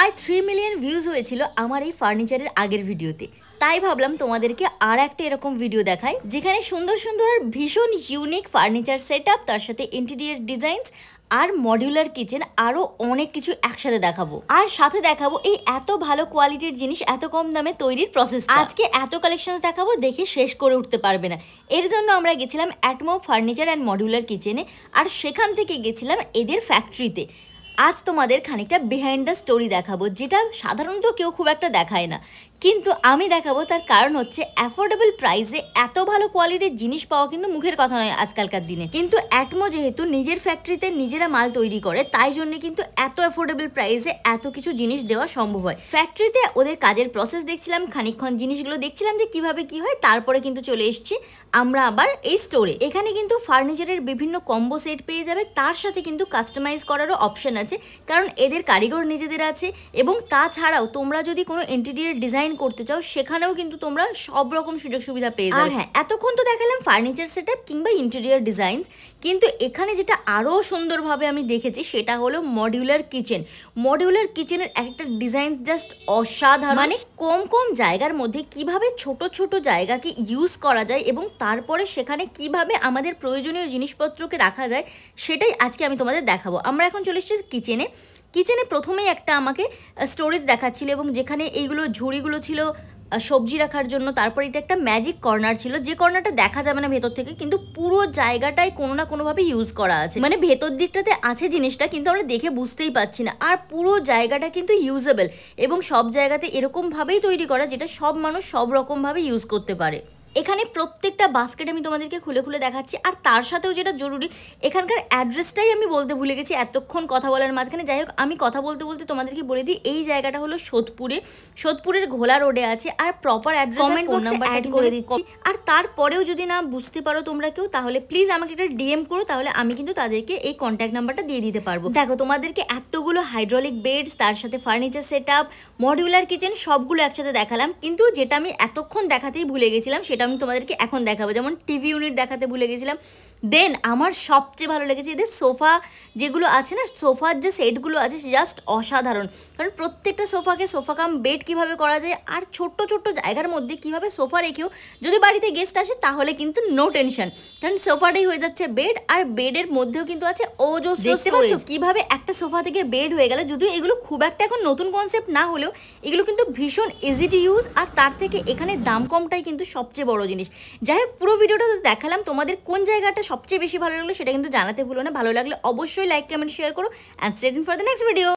প্রায় 3 million views হয়েছিল আমার এই ফার্নিচারের আগের ভিডিওতে। তাই ভাবলাম তোমাদেরকে আর একটা এরকম ভিডিও দেখাই যেখানে সুন্দর সুন্দর আর ভীষণ ইউনিক ফার্নিচার সেটআপ, তার সাথে ইন্টেরিয়র ডিজাইনস আর মডিউলার কিচেন, আরো অনেক কিছু একসাথে দেখাবো। আর সাথে দেখাবো এই এত ভালো কোয়ালিটির জিনিস এত কম দামে তৈরির প্রসেস। আজকে এত কালেকশন দেখাবো, দেখে শেষ করে উঠতে পারবে না। এর জন্য আমরা গেছিলাম অ্যাটমো ফার্নিচার অ্যান্ড মডিউলার কিচেনে, আর সেখান থেকে গেছিলাম এদের ফ্যাক্টরিতে। আজ তোমাদের খানিকটা বিহাইন্ড দ্য স্টোরি দেখাবো, যেটা সাধারণত কেউ খুব একটা দেখায় না, কিন্তু আমি দেখাবো। তার কারণ হচ্ছে অ্যাফোর্ডেবল প্রাইসে এত ভালো কোয়ালিটির জিনিস পাওয়া কিন্তু মুখের কথা নয় আজকালকার দিনে। কিন্তু অ্যাটমো যেহেতু নিজের ফ্যাক্টরিতে নিজেরা মাল তৈরি করে, তাই জন্য কিন্তু এত অ্যাফোর্ডেবল প্রাইসে এত কিছু জিনিস দেওয়া সম্ভব হয়। ফ্যাক্টরিতে ওদের কাজের প্রসেস দেখছিলাম, খানিকক্ষণ জিনিসগুলো দেখছিলাম যে কিভাবে কি হয়, তারপরে কিন্তু চলে এসেছি আমরা আবার এই স্টোরে। এখানে কিন্তু ফার্নিচারের বিভিন্ন কম্বো সেট পেয়ে যাবে, তার সাথে কিন্তু কাস্টমাইজ করারও অপশন আছে, কারণ এদের কারিগর নিজেদের আছে। এবং তাছাড়াও তোমরা যদি কোনো ইন্টেরিয়র ডিজাইন করতে চাও, সেখানেও কিন্তু তোমরা সব রকম সুযোগ সুবিধা পেয়ে যাবে। আর হ্যাঁ, এতক্ষণ তো দেখালাম ফার্নিচার সেটআপ কিংবা ইন্টেরিয়র ডিজাইনস, কিন্তু এখানে যেটা আরও সুন্দরভাবে আমি দেখেছি সেটা হলো মডিউলার কিচেন। মডিউলার কিচেনের একটা ডিজাইন জাস্ট অসাধারণ। মানে কম কম জায়গার মধ্যে কিভাবে ছোট ছোট জায়গাকে ইউজ করা যায় এবং তারপরে সেখানে কিভাবে আমাদের প্রয়োজনীয় জিনিসপত্রকে রাখা যায়, সেটাই আজকে আমি তোমাদের দেখাবো। আমরা এখন চলে এসেছি কিচেনে। কিচেনে প্রথমেই একটা আমাকে স্টোরেজ দেখাচ্ছিল, এবং যেখানে এইগুলো ঝুড়িগুলো ছিল সবজি রাখার জন্য। তারপর এটা একটা ম্যাজিক কর্নার ছিল, যে কর্নারটা দেখা যাবে না ভেতর থেকে, কিন্তু পুরো জায়গাটাই কোনো না কোনোভাবে ইউজ করা আছে। মানে ভেতর দিকটাতে আছে জিনিসটা, কিন্তু আমরা দেখে বুঝতেই পারছি না। আর পুরো জায়গাটা কিন্তু ইউজেবল, এবং সব জায়গাতে এরকমভাবেই তৈরি করা যেটা সব মানুষ সব রকমভাবে ইউজ করতে পারে। এখানে প্রত্যেকটা বাস্কেট আমি তোমাদেরকে খুলে খুলে দেখাচ্ছি। আর তার সাথেও যেটা জরুরি, এখানকার অ্যাড্রেসটাই আমি বলতে ভুলে গেছি এতক্ষণ কথা বলার মাঝখানে। যাই হোক, আমি কথা বলতে বলতে তোমাদেরকে বলে দিই, এই জায়গাটা হলো সোদপুরে, সোদপুরের ঘোলা রোডে আছে। আর প্রপার অ্যাড্রেস কমেন্ট বক্সে অ্যাড করে দিচ্ছি। আর তারপরেও যদি না বুঝতে পারো তোমরা কেউ, তাহলে প্লিজ আমাকে একটা ডিএম করো, তাহলে আমি কিন্তু তাদেরকে এই কন্ট্যাক্ট নাম্বারটা দিয়ে দিতে পারবো। দেখো, তোমাদেরকে এতগুলো হাইড্রোলিক বেডস, তার সাথে ফার্নিচার সেটআপ, মডিউলার কিচেন সবগুলো একসাথে দেখালাম, কিন্তু যেটা আমি এতক্ষণ দেখাতেই ভুলে গেছিলাম সেটা আমি তোমাদেরকে এখন দেখাবো। যেমন টিভি ইউনিট দেখাতে ভুলে গেছিলাম। দেন আমার সবচেয়ে ভালো লেগেছে এদের সোফা যেগুলো আছে না, সোফার যে সেটগুলো আছে জাস্ট অসাধারণ। কারণ প্রত্যেকটা সোফাকে সোফা কাম বেড কীভাবে করা যায়, আর ছোট্ট ছোট্ট জায়গার মধ্যে কীভাবে সোফা রেখেও যদি বাড়িতে গেস্ট আসে তাহলে কিন্তু নো টেনশন, কারণ সোফাটাই হয়ে যাচ্ছে বেড। আর বেডের মধ্যেও কিন্তু আছে অজস্র স্টোরেজ। কীভাবে একটা সোফা থেকে বেড হয়ে গেল, যদিও এগুলো খুব একটা এখন নতুন কনসেপ্ট না হলেও এগুলো কিন্তু ভীষণ ইজি টু ইউজ। আর তার থেকে এখানে দাম কমটাই কিন্তু সবচেয়ে বড় জিনিস। যাই হোক, পুরো ভিডিওটা তো দেখালাম, তোমাদের কোন জায়গাটা সবচেয়ে বেশি ভালো লাগলো সেটা কিন্তু জানাতে ভুলো না। ভালো লাগলে অবশ্যই লাইক, কমেন্ট, শেয়ার করো। And stay tuned for the next video.